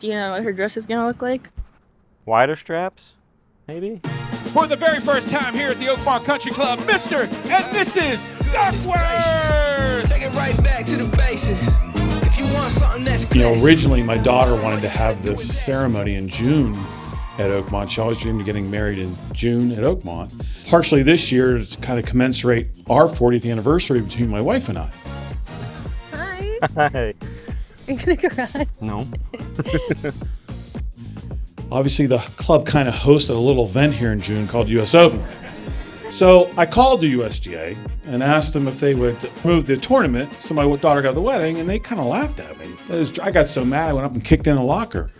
Do you know what her dress is gonna look like? Wider straps, maybe? For the very first time here at the Oakmont Country Club, Mr. and Mrs. Duckworth! Take it right back to the basics. If you want something that's classy. You know, originally my daughter wanted to have this ceremony in June at Oakmont. She always dreamed of getting married in June at Oakmont. Partially this year to kind of commensurate our 40th anniversary between my wife and I. Hi. Hi. Are you gonna cry? No. Obviously, the club kind of hosted a little event here in June called US Open. So I called the USGA and asked them if they would move the tournament so my daughter got the wedding, and they kind of laughed at me. I got so mad I went up and kicked in a locker.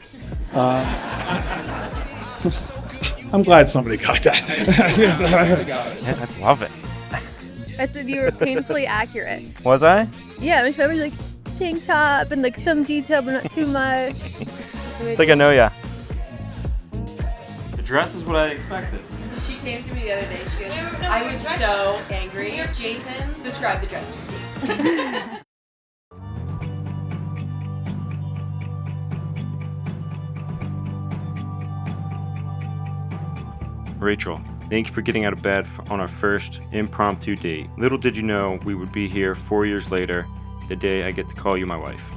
I'm glad somebody got that. I love it. I said you were painfully accurate. Was I? Yeah, my friend was like tank top and like some detail, but not too much. It's like I know ya. The dress is what I expected. She came to me the other day. She goes, I was so angry. Jason, describe the dress to me. Rachel, thank you for getting out of bed on our first impromptu date. Little did you know we would be here 4 years later, the day I get to call you my wife.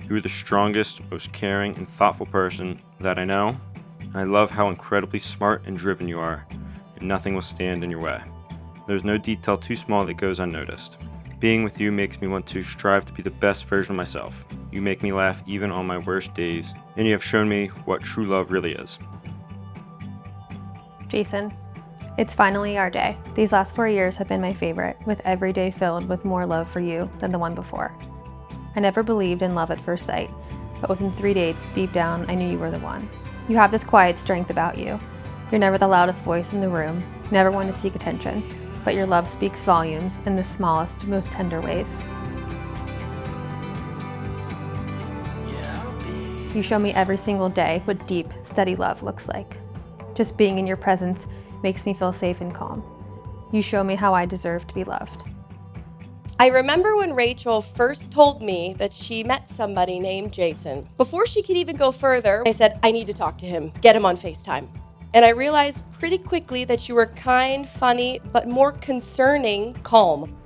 You are the strongest, most caring, and thoughtful person that I know. I love how incredibly smart and driven you are, and nothing will stand in your way. There's no detail too small that goes unnoticed. Being with you makes me want to strive to be the best version of myself. You make me laugh even on my worst days, and you have shown me what true love really is. Jason, it's finally our day. These last 4 years have been my favorite, with every day filled with more love for you than the one before. I never believed in love at first sight, but within 3 dates, deep down, I knew you were the one. You have this quiet strength about you. You're never the loudest voice in the room, never one to seek attention, but your love speaks volumes in the smallest, most tender ways. You show me every single day what deep, steady love looks like. Just being in your presence makes me feel safe and calm. You show me how I deserve to be loved. I remember when Rachel first told me that she met somebody named Jason. Before she could even go further, I said, I need to talk to him, get him on FaceTime. And I realized pretty quickly that you were kind, funny, but more concerning, calm.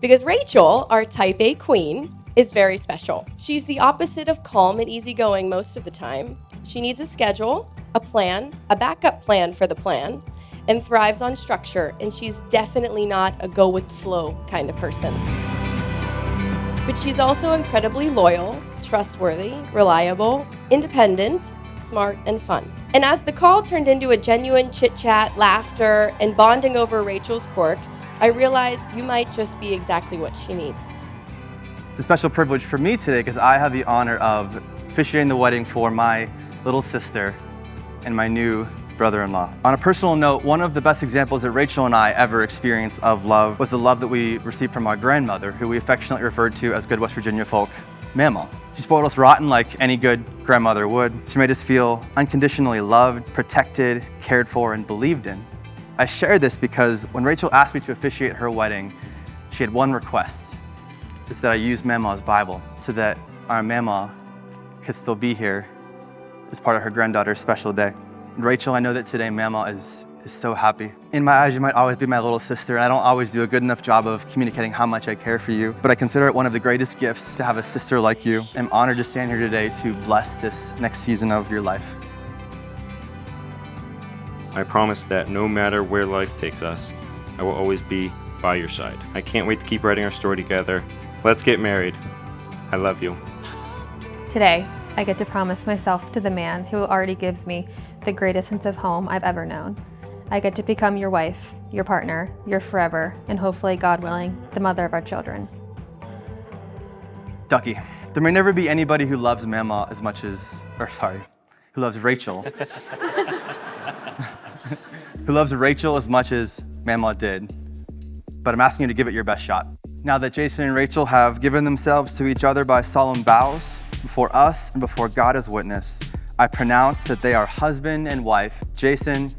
Because Rachel, our type A queen, is very special. She's the opposite of calm and easygoing most of the time. She needs a schedule, a plan, a backup plan for the plan, and thrives on structure, and she's definitely not a go-with-the-flow kind of person. But she's also incredibly loyal, trustworthy, reliable, independent, smart, and fun. And as the call turned into a genuine chit-chat, laughter, and bonding over Rachel's quirks, I realized you might just be exactly what she needs. It's a special privilege for me today because I have the honor of officiating the wedding for my little sister and my new brother-in-law. On a personal note, one of the best examples that Rachel and I ever experienced of love was the love that we received from our grandmother, who we affectionately referred to as good West Virginia folk, Mama. She spoiled us rotten like any good grandmother would. She made us feel unconditionally loved, protected, cared for, and believed in. I share this because when Rachel asked me to officiate her wedding, she had one request. It's that I use Mama's Bible so that our Mama could still be here as part of her granddaughter's special day. Rachel, I know that today Mama is so happy. In my eyes, you might always be my little sister, and I don't always do a good enough job of communicating how much I care for you, but I consider it one of the greatest gifts to have a sister like you. I'm honored to stand here today to bless this next season of your life. I promise that no matter where life takes us, I will always be by your side. I can't wait to keep writing our story together. Let's get married. I love you. Today, I get to promise myself to the man who already gives me the greatest sense of home I've ever known. I get to become your wife, your partner, your forever, and hopefully, God willing, the mother of our children. Ducky, there may never be anybody who loves Mama as much as, who loves Rachel. Who loves Rachel as much as Mama did. But I'm asking you to give it your best shot. Now that Jason and Rachel have given themselves to each other by solemn vows, before us and before God as witness, I pronounce that they are husband and wife. Jason,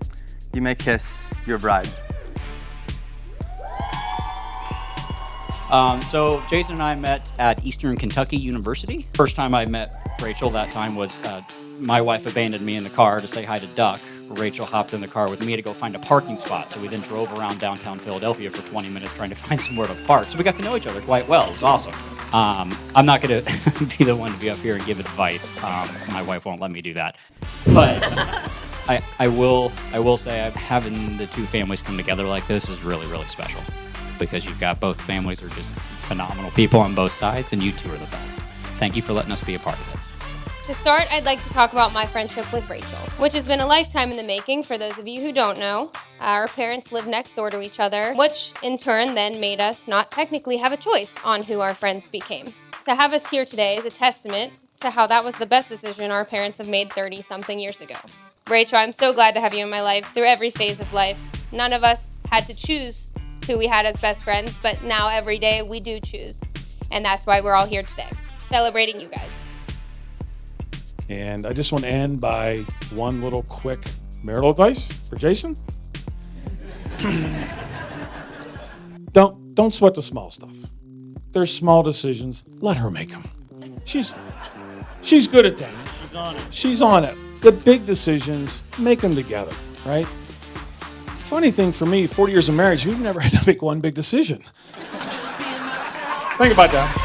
you may kiss your bride. So Jason and I met at Eastern Kentucky University. First time I met Rachel that time was my wife abandoned me in the car to say hi to Duck. Rachel hopped in the car with me to go find a parking spot. So we then drove around downtown Philadelphia for 20 minutes trying to find somewhere to park. So we got to know each other quite well. It was awesome. I'm not going to be the one to be up here and give advice. My wife won't let me do that. But I will say having the two families come together like this is really, really special. Because you've got both families are just phenomenal people on both sides, and you two are the best. Thank you for letting us be a part of it. To start, I'd like to talk about my friendship with Rachel, which has been a lifetime in the making. For those of you who don't know, our parents lived next door to each other, which in turn then made us not technically have a choice on who our friends became. To have us here today is a testament to how that was the best decision our parents have made 30-something years ago. Rachel, I'm so glad to have you in my life through every phase of life. None of us had to choose who we had as best friends, but now every day we do choose. And that's why we're all here today, celebrating you guys. And I just want to end by one little quick marital advice for Jason. Don't sweat the small stuff. There's small decisions. Let her make them. She's good at that. She's on it. The big decisions, make them together, right? Funny thing for me, 40 years of marriage, we've never had to make one big decision. Think about that.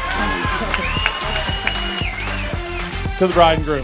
To the bride and groom.